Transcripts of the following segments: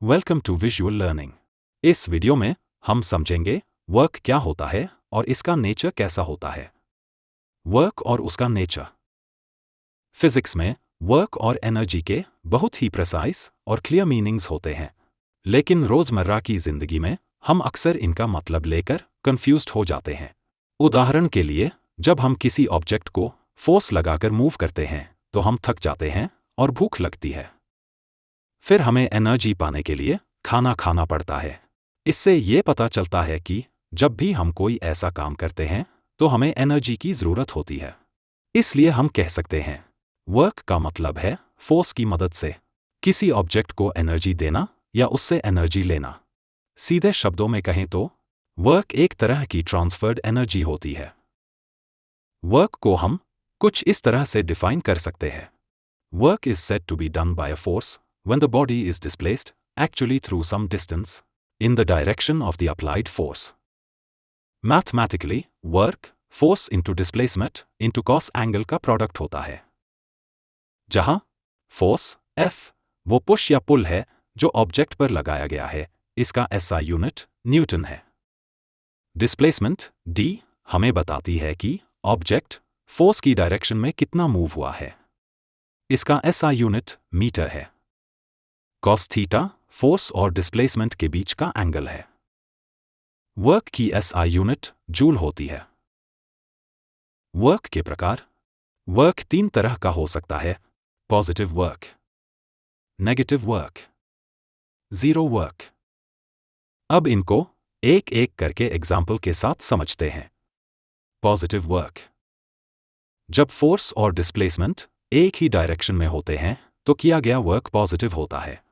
Welcome to visual learning. इस video में हम समझेंगे वर्क क्या होता है और इसका नेचर कैसा होता है। वर्क और उसका नेचर। फिजिक्स में वर्क और एनर्जी के बहुत ही प्रिसाइज और क्लियर मीनिंग्स होते हैं, लेकिन रोजमर्रा की जिंदगी में हम अक्सर इनका मतलब लेकर कंफ्यूज्ड हो जाते हैं। उदाहरण के लिए, जब हम किसी ऑब्जेक्ट को फोर्स लगाकर मूव करते हैं तो हम थक जाते हैं और भूख लगती है। फिर हमें एनर्जी पाने के लिए खाना खाना पड़ता है। इससे ये पता चलता है कि जब भी हम कोई ऐसा काम करते हैं तो हमें एनर्जी की ज़रूरत होती है। इसलिए हम कह सकते हैं वर्क का मतलब है फोर्स की मदद से किसी ऑब्जेक्ट को एनर्जी देना या उससे एनर्जी लेना। सीधे शब्दों में कहें तो वर्क एक तरह की ट्रांसफर्ड एनर्जी होती है। वर्क को हम कुछ इस तरह से डिफाइन कर सकते हैं। Work is said to be done by a force when the body is displaced, actually through some distance, in the direction of the applied force. Mathematically, work, force into displacement, into cos angle का product होता है, जहां force, F, वो push या पुल है जो object पर लगाया गया है, इसका SI यूनिट न्यूटन है। डिस्प्लेसमेंट, D, हमें बताती है कि ऑब्जेक्ट फोर्स की डायरेक्शन में कितना मूव हुआ है, इसका SI यूनिट मीटर है। cos थीटा फोर्स और डिस्प्लेसमेंट के बीच का एंगल है। वर्क की SI यूनिट जूल होती है। वर्क के प्रकार। वर्क तीन तरह का हो सकता है: positive work, negative work, zero work. अब इनको एक एक करके एग्जाम्पल के साथ समझते हैं। Positive work. जब फोर्स और डिस्प्लेसमेंट एक ही डायरेक्शन में होते हैं तो किया गया वर्क पॉजिटिव होता है।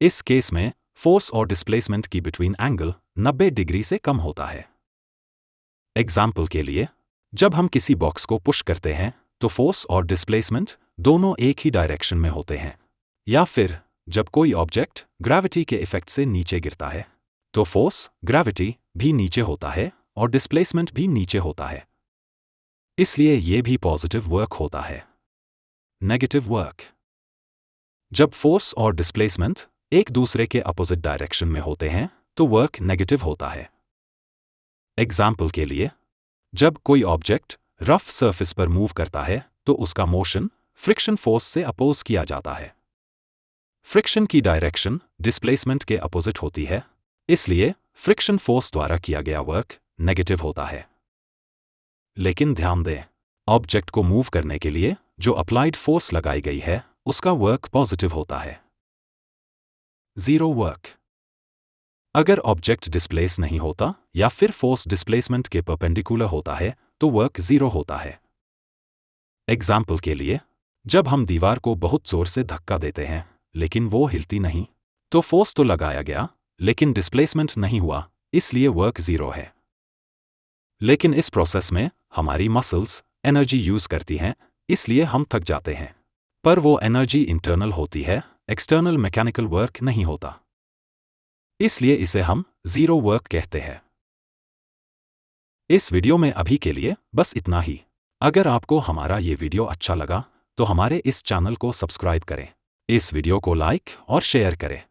इस केस में फोर्स और डिस्प्लेसमेंट की बिटवीन एंगल 90 डिग्री से कम होता है। एग्जाम्पल के लिए, जब हम किसी बॉक्स को पुश करते हैं तो फोर्स और डिस्प्लेसमेंट दोनों एक ही डायरेक्शन में होते हैं। या फिर जब कोई ऑब्जेक्ट ग्रेविटी के इफेक्ट से नीचे गिरता है तो फोर्स ग्रेविटी भी नीचे होता है और डिस्प्लेसमेंट भी नीचे होता है। इसलिए ये भी पॉजिटिव वर्क होता है। Negative work. जब फोर्स और डिस्प्लेसमेंट एक दूसरे के अपोजिट डायरेक्शन में होते हैं तो वर्क नेगेटिव होता है। एग्जाम्पल के लिए, जब कोई ऑब्जेक्ट रफ सरफेस पर मूव करता है तो उसका मोशन फ्रिक्शन फोर्स से अपोज किया जाता है। फ्रिक्शन की डायरेक्शन डिस्प्लेसमेंट के अपोजिट होती है, इसलिए फ्रिक्शन फोर्स द्वारा किया गया वर्क नेगेटिव होता है। लेकिन ध्यान दें, ऑब्जेक्ट को मूव करने के लिए जो अप्लाइड फोर्स लगाई गई है उसका वर्क पॉजिटिव होता है। Zero work. अगर ऑब्जेक्ट डिस्प्लेस नहीं होता या फिर फोर्स डिस्प्लेसमेंट के परपेंडिकुलर होता है तो वर्क जीरो होता है। एग्जाम्पल के लिए, जब हम दीवार को बहुत जोर से धक्का देते हैं लेकिन वो हिलती नहीं तो फोर्स तो लगाया गया लेकिन डिस्प्लेसमेंट नहीं हुआ, इसलिए वर्क जीरो है। लेकिन इस प्रोसेस में हमारी मसल्स एनर्जी यूज करती हैं, इसलिए हम थक जाते हैं, पर वो एनर्जी इंटरनल होती है, एक्सटर्नल मैकेनिकल वर्क नहीं होता। इसलिए इसे हम जीरो वर्क कहते हैं। इस वीडियो में अभी के लिए बस इतना ही। अगर आपको हमारा ये वीडियो अच्छा लगा तो हमारे इस चैनल को सब्सक्राइब करें, इस वीडियो को लाइक और शेयर करें।